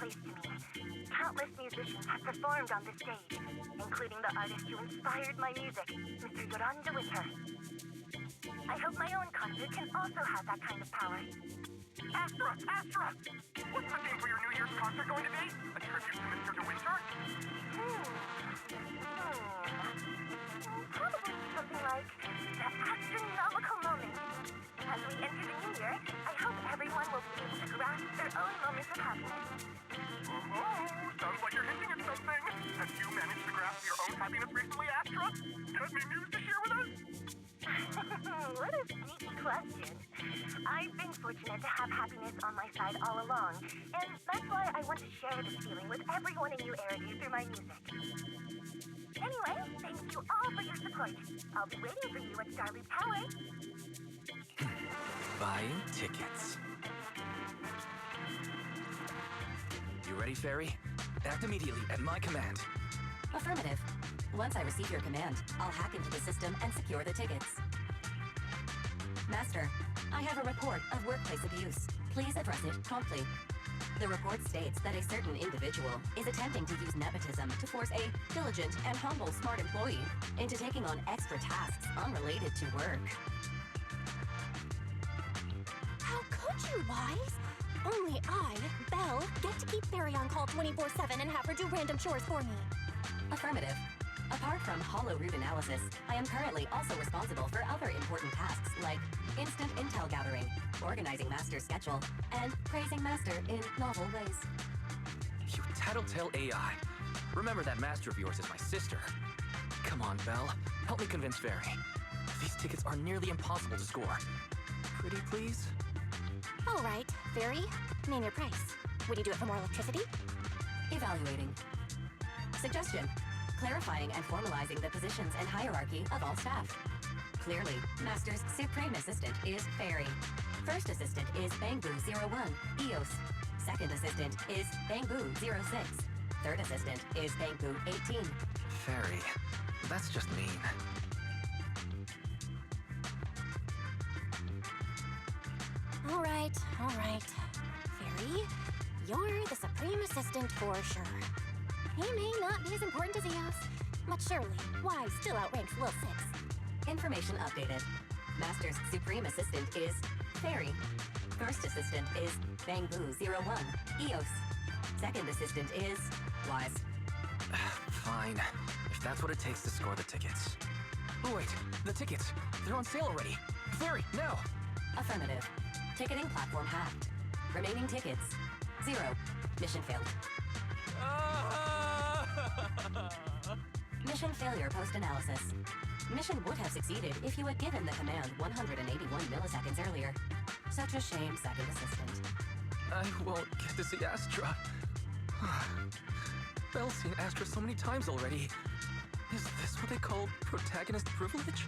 place to me. Countless musicians have performed on this stage, including the artist who inspired my music, Mr. Yoranda with her. I hope my own concert can also have that kind of power. Astra! Astra! What's the theme for your New Year's concert going to be? A tribute to Mr. DeWinter? Probably something like the astronomical moment. As we enter the new year, I hope everyone will be able to grasp their own moments of happiness. Oh, sounds like you're hinting at something. Have you managed to grasp your own happiness recently, Astra? Have you news to share with us? What a sneaky question. I've been fortunate to have happiness on my side all along, and that's why I want to share this feeling with everyone in New Eridu through my music. Anyway, thank you all for your support. I'll be waiting for you at Starleaf Tower. Buying tickets. You ready, Fairy? Act immediately at my command. Affirmative. Once I receive your command, I'll hack into the system and secure the tickets. Master, I have a report of workplace abuse. Please address it promptly. The report states that a certain individual is attempting to use nepotism to force a diligent and humble smart employee into taking on extra tasks unrelated to work. How could you, Wise? Only I, Belle, get to keep Fairy on call 24/7 and have her do random chores for me. Affirmative. Apart from hollow root analysis, I am currently also responsible for other important tasks like instant intel gathering, organizing Master's schedule, and praising Master in novel ways. You tattletale AI. Remember that master of yours is my sister. Come on, Belle. Help me convince Fairy. These tickets are nearly impossible to score. Pretty please? All right, Fairy, name your price. Would you do it for more electricity? Evaluating. Suggestion. Clarifying and formalizing the positions and hierarchy of all staff. Clearly, Master's Supreme Assistant is Fairy. First Assistant is Bangbu01, EOS. Second Assistant is Bangbu06. Third Assistant is Bangbu18. Fairy, that's just mean. All right. Fairy, you're the Supreme Assistant for sure. He may not be as important as Eos, but surely Wise still outranks Lil Six. Information updated. Master's Supreme Assistant is Fairy. First Assistant is Bangbu01, EOS. Second Assistant is Wise. Fine, if that's what it takes to score the tickets. Oh wait, the tickets! They're on sale already! Fairy, now! Affirmative. Ticketing platform hacked. Remaining tickets, 0. Mission failed. Mission failure post-analysis. Mission would have succeeded if you had given the command 181 milliseconds earlier. Such a shame, Second Assistant. I won't get to see Astra. Belle's seen Astra so many times already. Is this what they call protagonist privilege?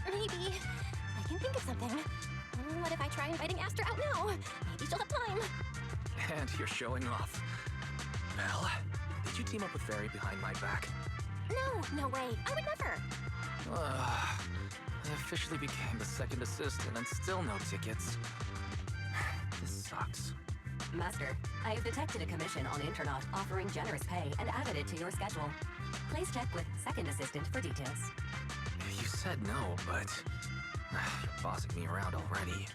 Maybe. I can think of something. What if I try inviting Astra out now? Maybe she'll have time. And you're showing off. Belle, did you team up with Fairy behind my back? No way. I would never. I officially became the second assistant and still no tickets. This sucks. Master, I have detected a commission on Internaut offering generous pay and added it to your schedule. Please check with Second Assistant for details. You said no, but you're bossing me around already.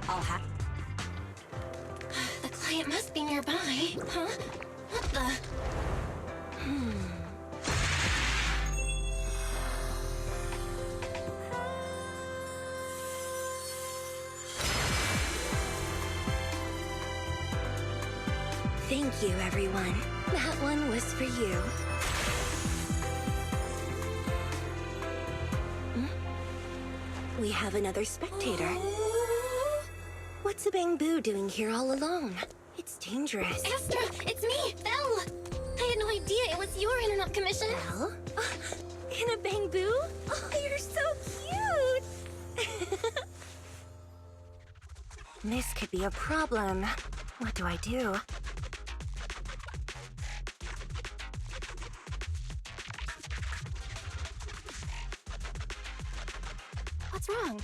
I'll hack. The client must be nearby. Huh? What the? Thank you, everyone. That one was for you. We have another spectator. What's a Bang-Boo doing here all alone? It's dangerous. Astra, it's me, Belle! I had no idea it was your internet commission. Belle? In a Bang-Boo? Oh, you're so cute! This could be a problem. What do I do? What's wrong?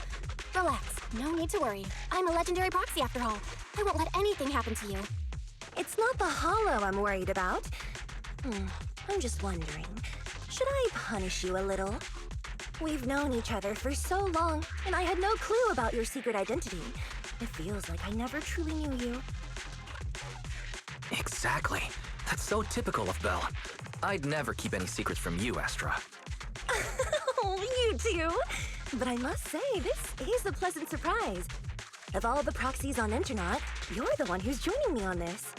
Relax, no need to worry. I'm a legendary proxy after all. I won't let anything happen to you. It's not the hollow I'm worried about. I'm just wondering, should I punish you a little? We've known each other for so long, and I had no clue about your secret identity. It feels like I never truly knew you. Exactly. That's so typical of Belle. I'd never keep any secrets from you, Astra. Oh, you too! But I must say, this is a pleasant surprise. Of all the proxies on Internet, you're the one who's joining me on this.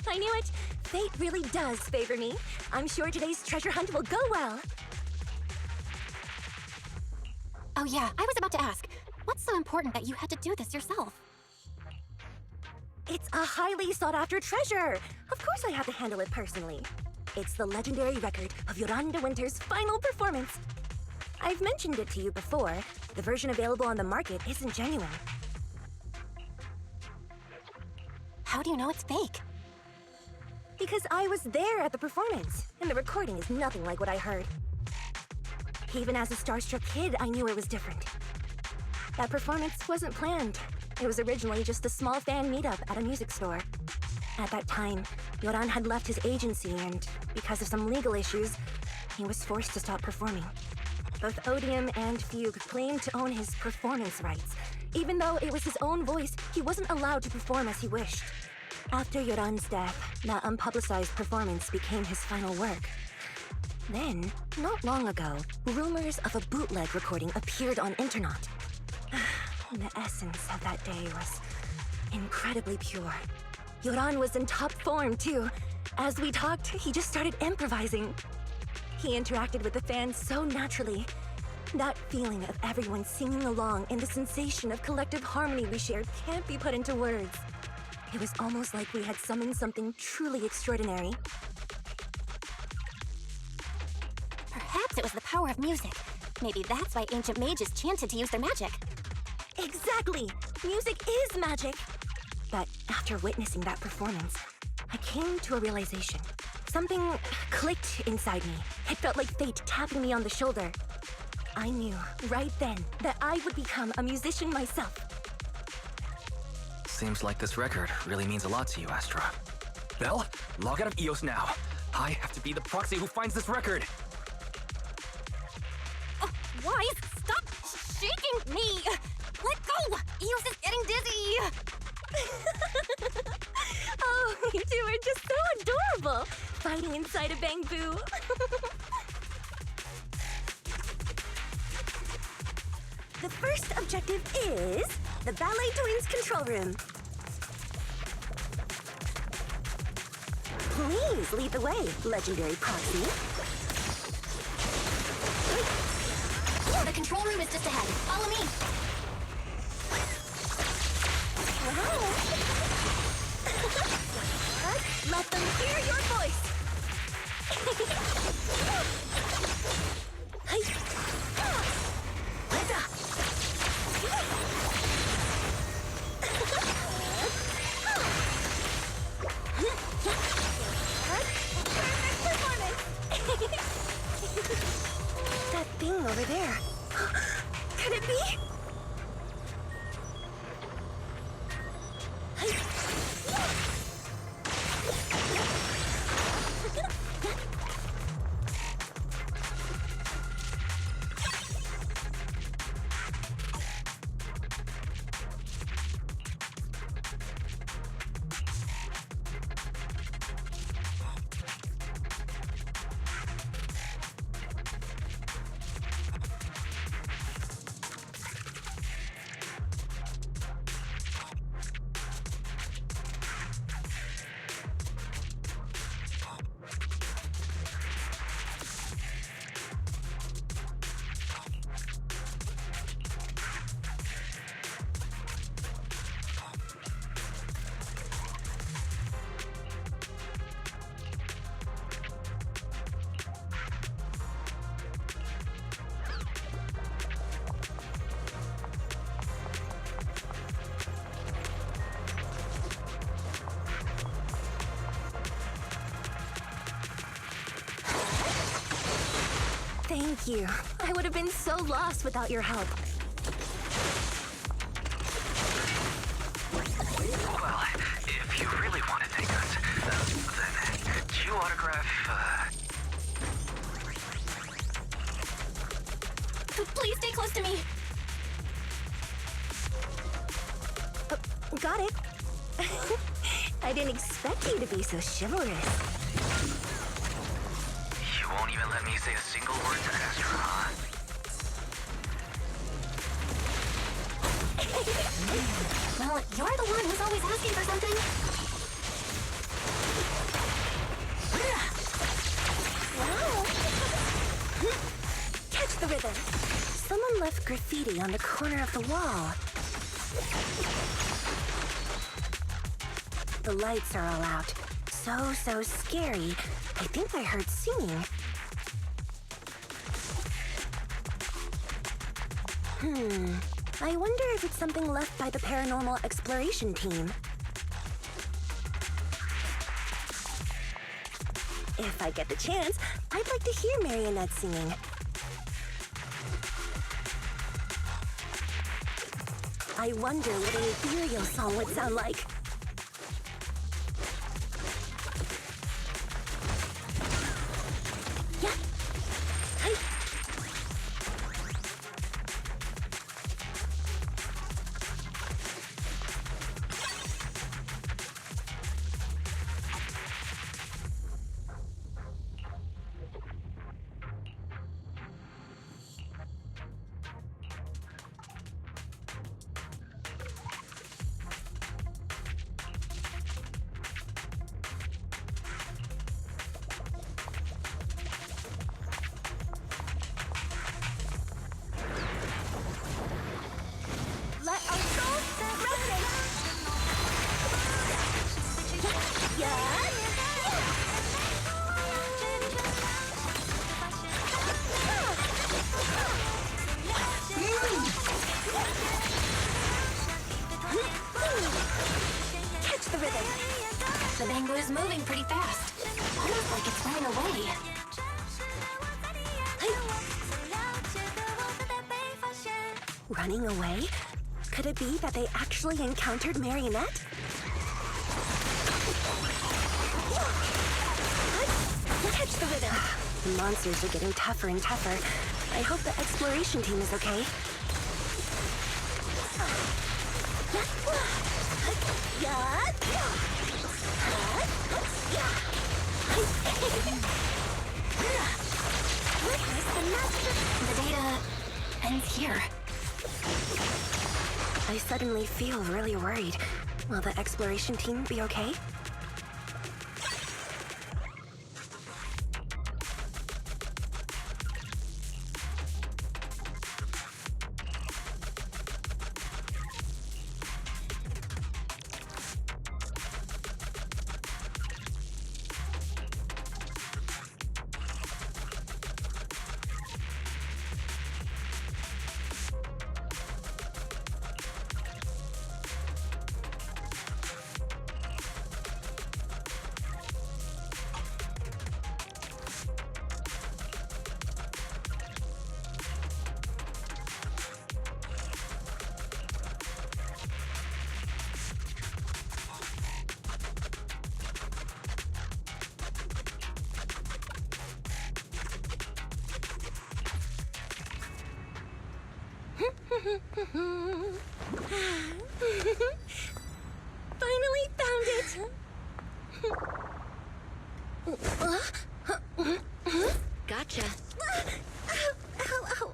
I knew it! Fate really does favor me. I'm sure today's treasure hunt will go well. Oh yeah, I was about to ask, what's so important that you had to do this yourself? It's a highly sought-after treasure! Of course I have to handle it personally. It's the legendary record of Yoran de Winter's final performance. I've mentioned it to you before. The version available on the market isn't genuine. How do you know it's fake? Because I was there at the performance, and the recording is nothing like what I heard. Even as a starstruck kid, I knew it was different. That performance wasn't planned. It was originally just a small fan meetup at a music store. At that time, Yoran had left his agency, and because of some legal issues, he was forced to stop performing. Both Odium and Fugue claimed to own his performance rights. Even though it was his own voice, he wasn't allowed to perform as he wished. After Yoran's death, that unpublicized performance became his final work. Then, not long ago, rumors of a bootleg recording appeared on Internet. The essence of that day was incredibly pure. Yoran was in top form, too. As we talked, he just started improvising. He interacted with the fans so naturally. That feeling of everyone singing along and the sensation of collective harmony we shared can't be put into words. It was almost like we had summoned something truly extraordinary. Perhaps it was the power of music. Maybe that's why ancient mages chanted to use their magic. Exactly! Music is magic! But after witnessing that performance, I came to a realization. Something clicked inside me. It felt like fate tapping me on the shoulder. I knew right then that I would become a musician myself. Seems like this record really means a lot to you, Astra. Belle, log out of EOS now. I have to be the proxy who finds this record. Wise, stop shaking me! Let go! Eos is getting dizzy! Oh, you two are just so adorable! Fighting inside a Bang-Boo. The first objective is the Ballet Twins control room. Please lead the way, legendary proxy. The control room is just ahead. Follow me! Wow. Let them hear your voice. That thing over there. Could it be? Thank you. I would have been so lost without your help. Well, if you really want to take us, then could you autograph, Please stay close to me. Got it. I didn't expect you to be so chivalrous. You won't even let me say a single word to Astra, huh? Well, you're the one who's always asking for something. Wow. Catch the rhythm. Someone left graffiti on the corner of the wall. The lights are all out. So scary. I think I heard singing. I wonder if it's something left by the paranormal exploration team. If I get the chance, I'd like to hear Marionette singing. I wonder what an ethereal song would sound like. Yeah. Hey. Let our souls resonate. Yeah. Catch the rhythm. The bamboo is moving pretty fast. Almost like it's running away. Running away? Could it be that they actually encountered Marionette? Catch the rhythm. The monsters are getting tougher and tougher. I hope the exploration team is okay. The data ends here. I suddenly feel really worried. Will the exploration team be okay? Finally found it! Gotcha.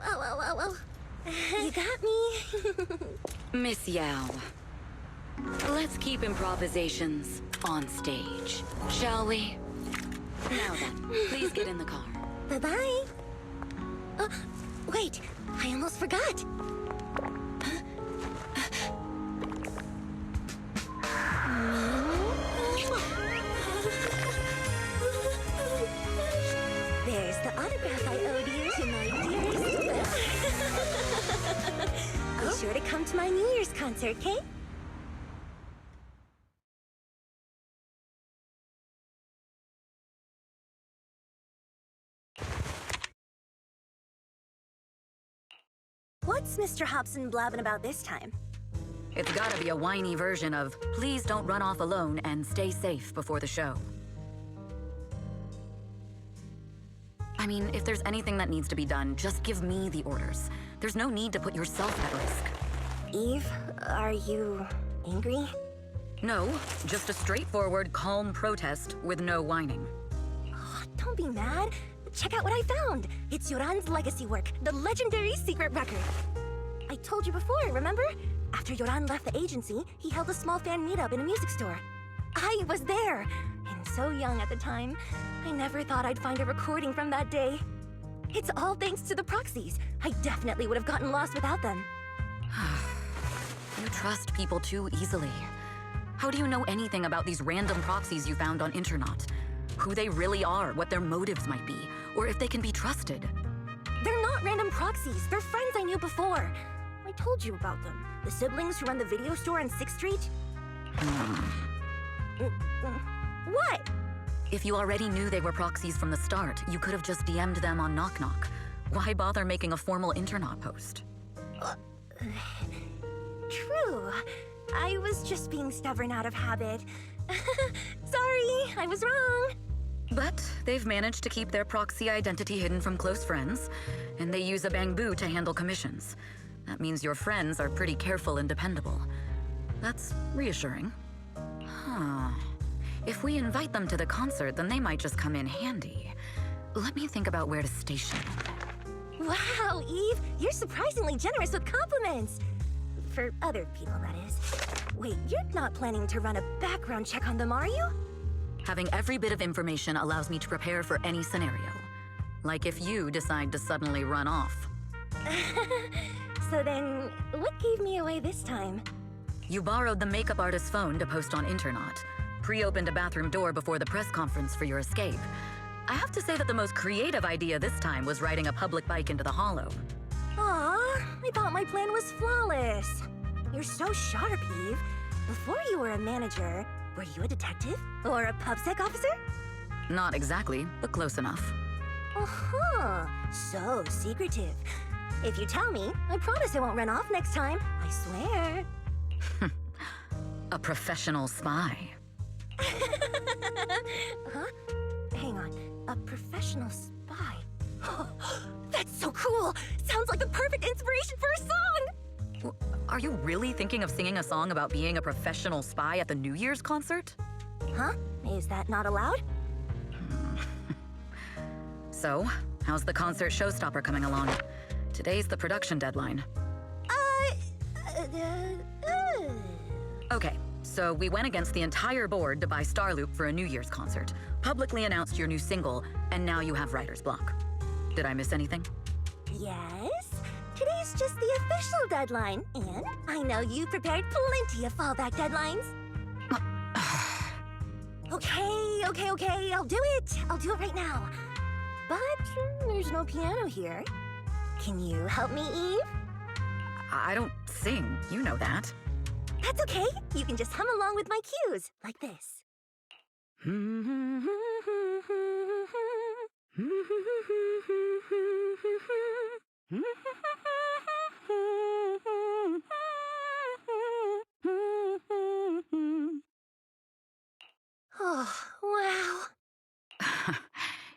Ow. You got me. Miss Yao, let's keep improvisations on stage, shall we? Now then, please get in the car. Bye-bye. Wait, I almost forgot. There's the autograph I owed you to my dearest. Be sure to come to my New Year's concert, okay? What's Mr. Hobson blabbing about this time? It's gotta be a whiny version of, please don't run off alone and stay safe before the show. I mean, if there's anything that needs to be done, just give me the orders. There's no need to put yourself at risk. Eve, are you angry? No, just a straightforward, calm protest with no whining. Oh, don't be mad. Check out what I found. It's Yoran's legacy work, the legendary secret record. I told you before, remember? After Yoran left the agency, he held a small fan meetup in a music store. I was there, and so young at the time. I never thought I'd find a recording from that day. It's all thanks to the proxies. I definitely would have gotten lost without them. You trust people too easily. How do you know anything about these random proxies you found on Internaut? Who they really are, what their motives might be, or if they can be trusted? They're not random proxies. They're friends I knew before. I told you about them. The siblings who run the video store on 6th Street. What? If you already knew they were proxies from the start, you could have just DM'd them on Knock Knock. Why bother making a formal Internaut post? True. I was just being stubborn out of habit. Sorry, I was wrong. But they've managed to keep their proxy identity hidden from close friends, and they use a bamboo to handle commissions. That means your friends are pretty careful and dependable. That's reassuring. Huh. If we invite them to the concert, then they might just come in handy. Let me think about where to station them. Wow, Eve, you're surprisingly generous with compliments. For other people, that is. Wait, you're not planning to run a background check on them, are you? Having every bit of information allows me to prepare for any scenario. Like if you decide to suddenly run off. So then, what gave me away this time? You borrowed the makeup artist's phone to post on Internaut, pre-opened a bathroom door before the press conference for your escape. I have to say that the most creative idea this time was riding a public bike into the Hollow. Aw, I thought my plan was flawless. You're so sharp, Eve. Before you were a manager, were you a detective? Or a PubSec officer? Not exactly, but close enough. Uh-huh. So secretive. If you tell me, I promise I won't run off next time. I swear. A professional spy. Huh? Hang on. A professional spy. That's so cool! Sounds like the perfect inspiration for a song! Are you really thinking of singing a song about being a professional spy at the New Year's concert? Huh? Is that not allowed? So, how's the concert showstopper coming along? Today's the production deadline. Okay, so we went against the entire board to buy Starloop for a New Year's concert, publicly announced your new single, and now you have writer's block. Did I miss anything? Yes. Today's just the official deadline, and I know you prepared plenty of fallback deadlines. Okay, I'll do it. I'll do it right now. But there's no piano here. Can you help me, Eve? I don't sing, you know that. That's okay. You can just hum along with my cues, like this. Oh, wow.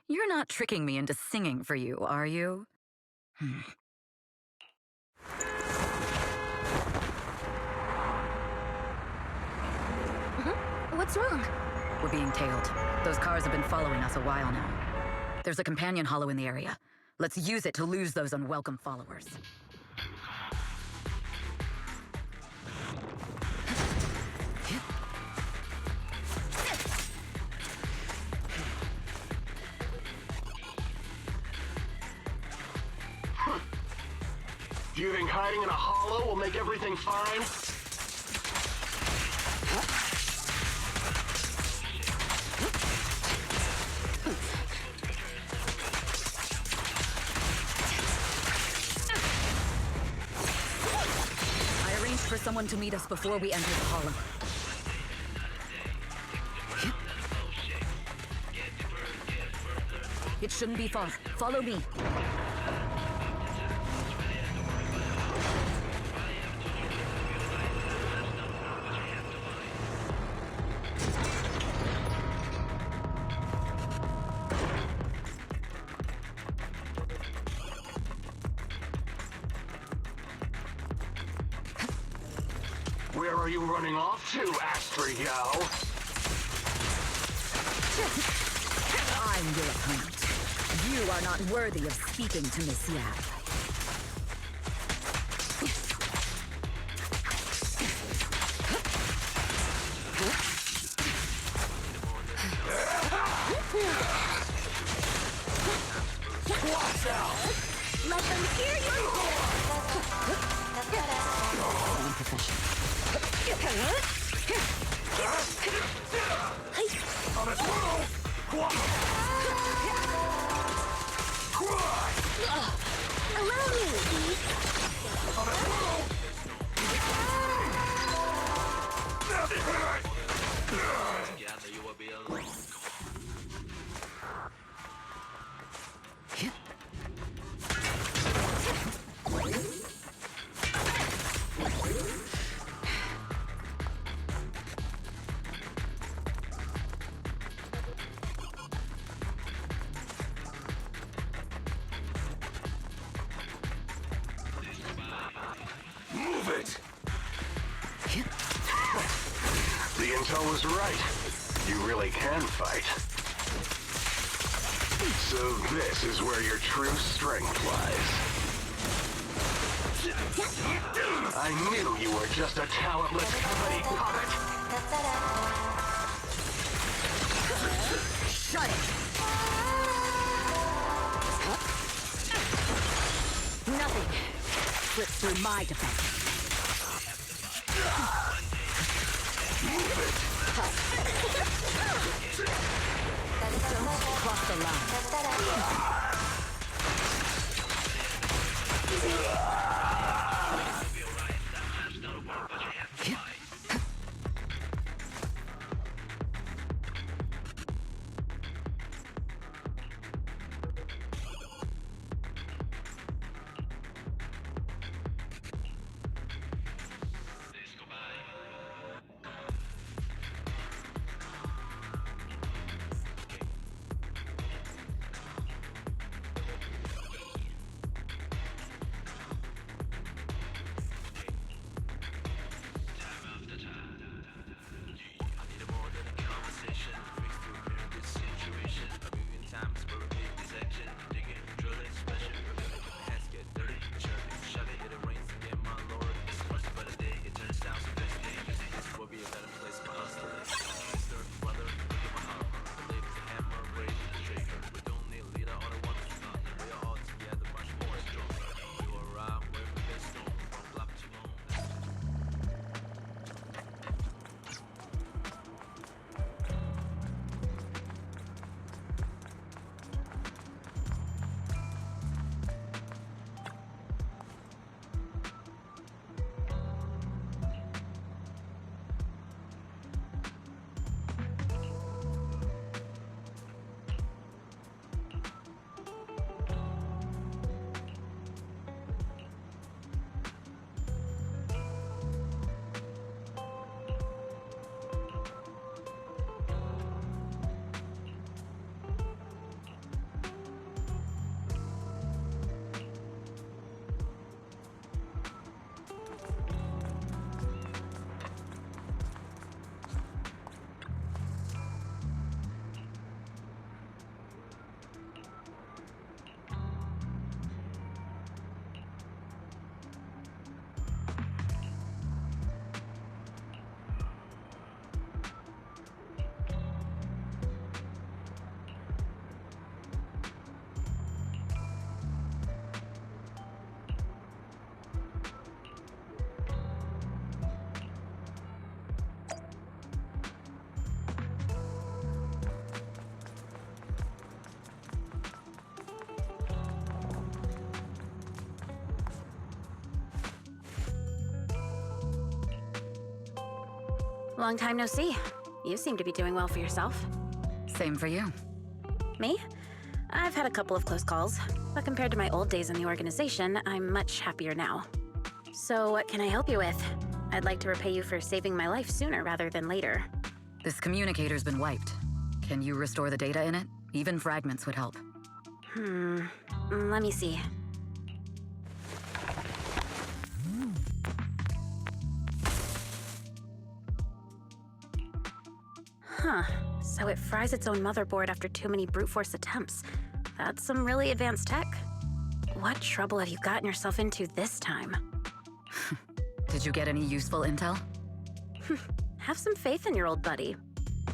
You're not tricking me into singing for you, are you? What's wrong? We're being tailed. Those cars have been following us a while now. There's a companion hollow in the area. Let's use it to lose those unwelcome followers. Do you think hiding in a hollow will make everything fine? I arranged for someone to meet us before we enter the hollow. It shouldn't be far. Follow me. you running off to, Astro-Yo? I'm your opponent. You are not worthy of speaking to Miss Yap. Watch out! Let them hear your Allow me. Move it! The intel was right. You really can fight. So this is where your true strength lies. I knew you were just a talentless company puppet. Shut it! Nothing slips through my defense. Move it! Don't cross the line. Long time no see. You seem to be doing well for yourself. Same for you. Me? I've had a couple of close calls, but compared to my old days in the organization, I'm much happier now. So what can I help you with? I'd like to repay you for saving my life sooner rather than later. This communicator's been wiped. Can you restore the data in it? Even fragments would help. Let me see. Huh. So it fries its own motherboard after too many brute force attempts. That's some really advanced tech. What trouble have you gotten yourself into this time? Did you get any useful intel? Have some faith in your old buddy.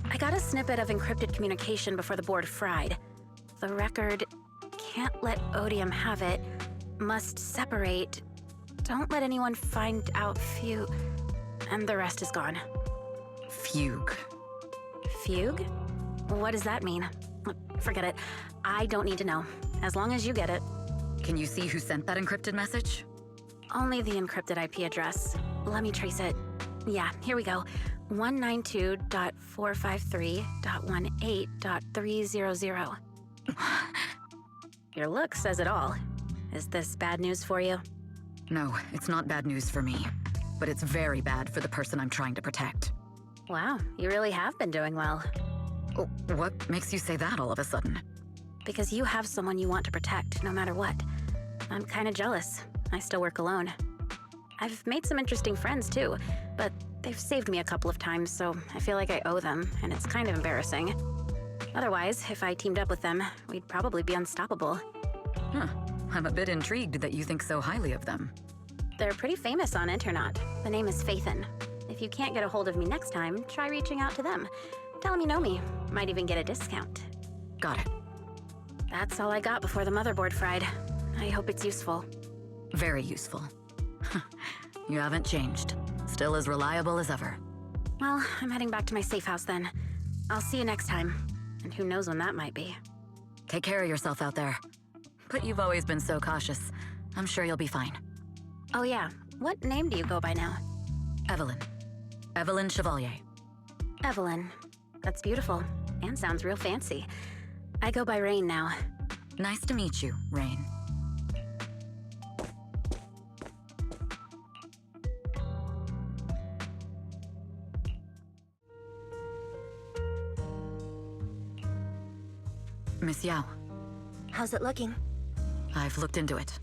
I got a snippet of encrypted communication before the board fried. The record, can't let Odium have it, must separate, don't let anyone find out and the rest is gone. Fugue. Fugue? What does that mean? Forget it. I don't need to know, as long as you get it. Can you see who sent that encrypted message? Only the encrypted IP address. Let me trace it. Yeah, here we go. 192.453.18.300. Your look says it all. Is this bad news for you? No, it's not bad news for me. But it's very bad for the person I'm trying to protect. Wow, you really have been doing well. Oh, what makes you say that all of a sudden? Because you have someone you want to protect, no matter what. I'm kinda jealous. I still work alone. I've made some interesting friends too, but they've saved me a couple of times, so I feel like I owe them, and it's kind of embarrassing. Otherwise, if I teamed up with them, we'd probably be unstoppable. Huh. I'm a bit intrigued that you think so highly of them. They're pretty famous on Internet. The name is Faithin. If you can't get a hold of me next time, try reaching out to them. Tell them you know me. Might even get a discount. Got it. That's all I got before the motherboard fried. I hope it's useful. Very useful. You haven't changed. Still as reliable as ever. Well, I'm heading back to my safe house then. I'll see you next time. And who knows when that might be. Take care of yourself out there. But you've always been so cautious. I'm sure you'll be fine. Oh yeah, what name do you go by now? Evelyn. Evelyn Chevalier. Evelyn. That's beautiful. And sounds real fancy. I go by Rain now. Nice to meet you, Rain. Miss Yao. How's it looking? I've looked into it.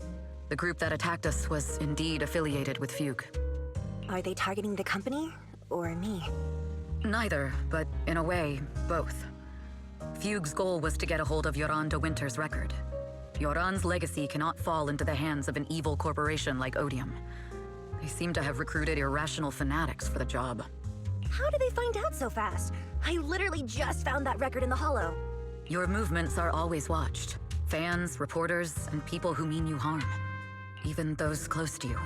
The group that attacked us was indeed affiliated with Fugue. Are they targeting the company or me? Neither, but in a way, both. Fugue's goal was to get a hold of Yoran de Winter's record. Yoran's legacy cannot fall into the hands of an evil corporation like Odium. They seem to have recruited irrational fanatics for the job. How did they find out so fast? I literally just found that record in the hollow. Your movements are always watched. Fans, reporters, and people who mean you harm. Even those close to you.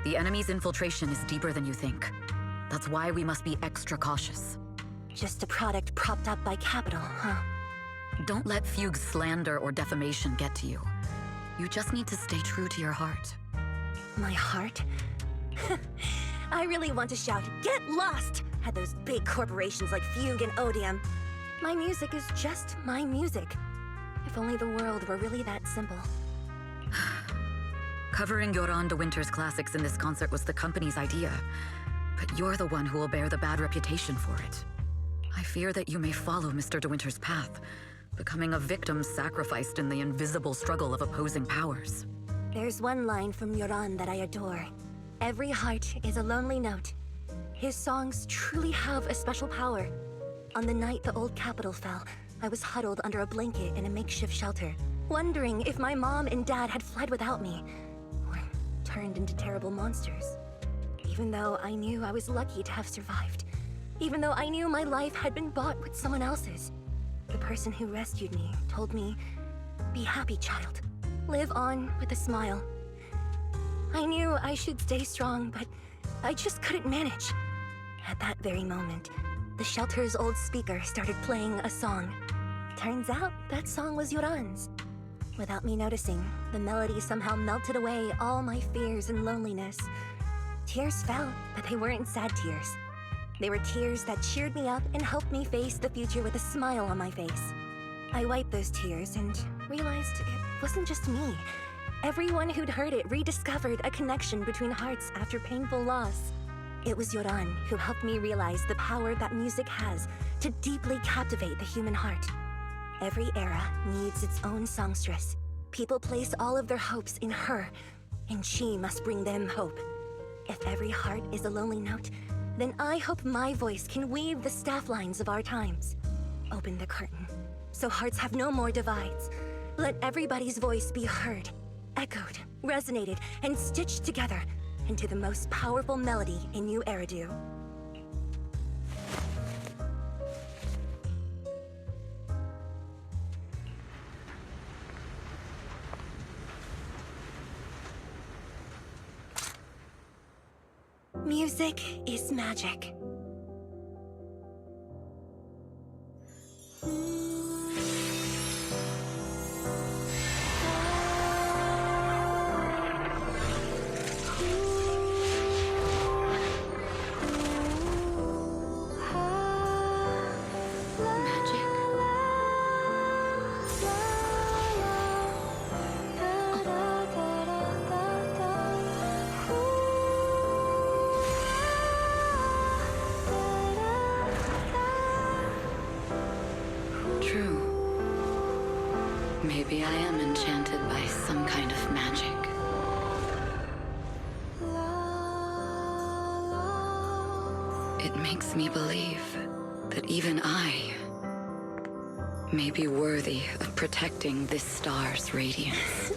The enemy's infiltration is deeper than you think. That's why we must be extra cautious. Just a product propped up by capital, huh? Don't let Fugue's slander or defamation get to you. You just need to stay true to your heart. My heart? I really want to shout, "Get lost!" at those big corporations like Fugue and Odium. My music is just my music. If only the world were really that simple. Covering Yoran de Winter's classics in this concert was the company's idea. But you're the one who will bear the bad reputation for it. I fear that you may follow Mr. de Winter's path, becoming a victim sacrificed in the invisible struggle of opposing powers. There's one line from Yoran that I adore. Every heart is a lonely note. His songs truly have a special power. On the night the old capital fell, I was huddled under a blanket in a makeshift shelter, wondering if my mom and dad had fled without me, or turned into terrible monsters. Even though I knew I was lucky to have survived, even though I knew my life had been bought with someone else's, the person who rescued me told me, "Be happy, child. Live on with a smile." I knew I should stay strong, but I just couldn't manage. At that very moment, the shelter's old speaker started playing a song. Turns out that song was Yoran's. Without me noticing, the melody somehow melted away all my fears and loneliness. Tears fell, but they weren't sad tears. They were tears that cheered me up and helped me face the future with a smile on my face. I wiped those tears and realized it wasn't just me. Everyone who'd heard it rediscovered a connection between hearts after painful loss. It was Yoran who helped me realize the power that music has to deeply captivate the human heart. Every era needs its own songstress. People place all of their hopes in her, and she must bring them hope. If every heart is a lonely note, then I hope my voice can weave the staff lines of our times. Open the curtain, so hearts have no more divides. Let everybody's voice be heard, echoed, resonated, and stitched together into the most powerful melody in New Eridu. Music is magic. True. Maybe I am enchanted by some kind of magic. It makes me believe that even I may be worthy of protecting this star's radiance.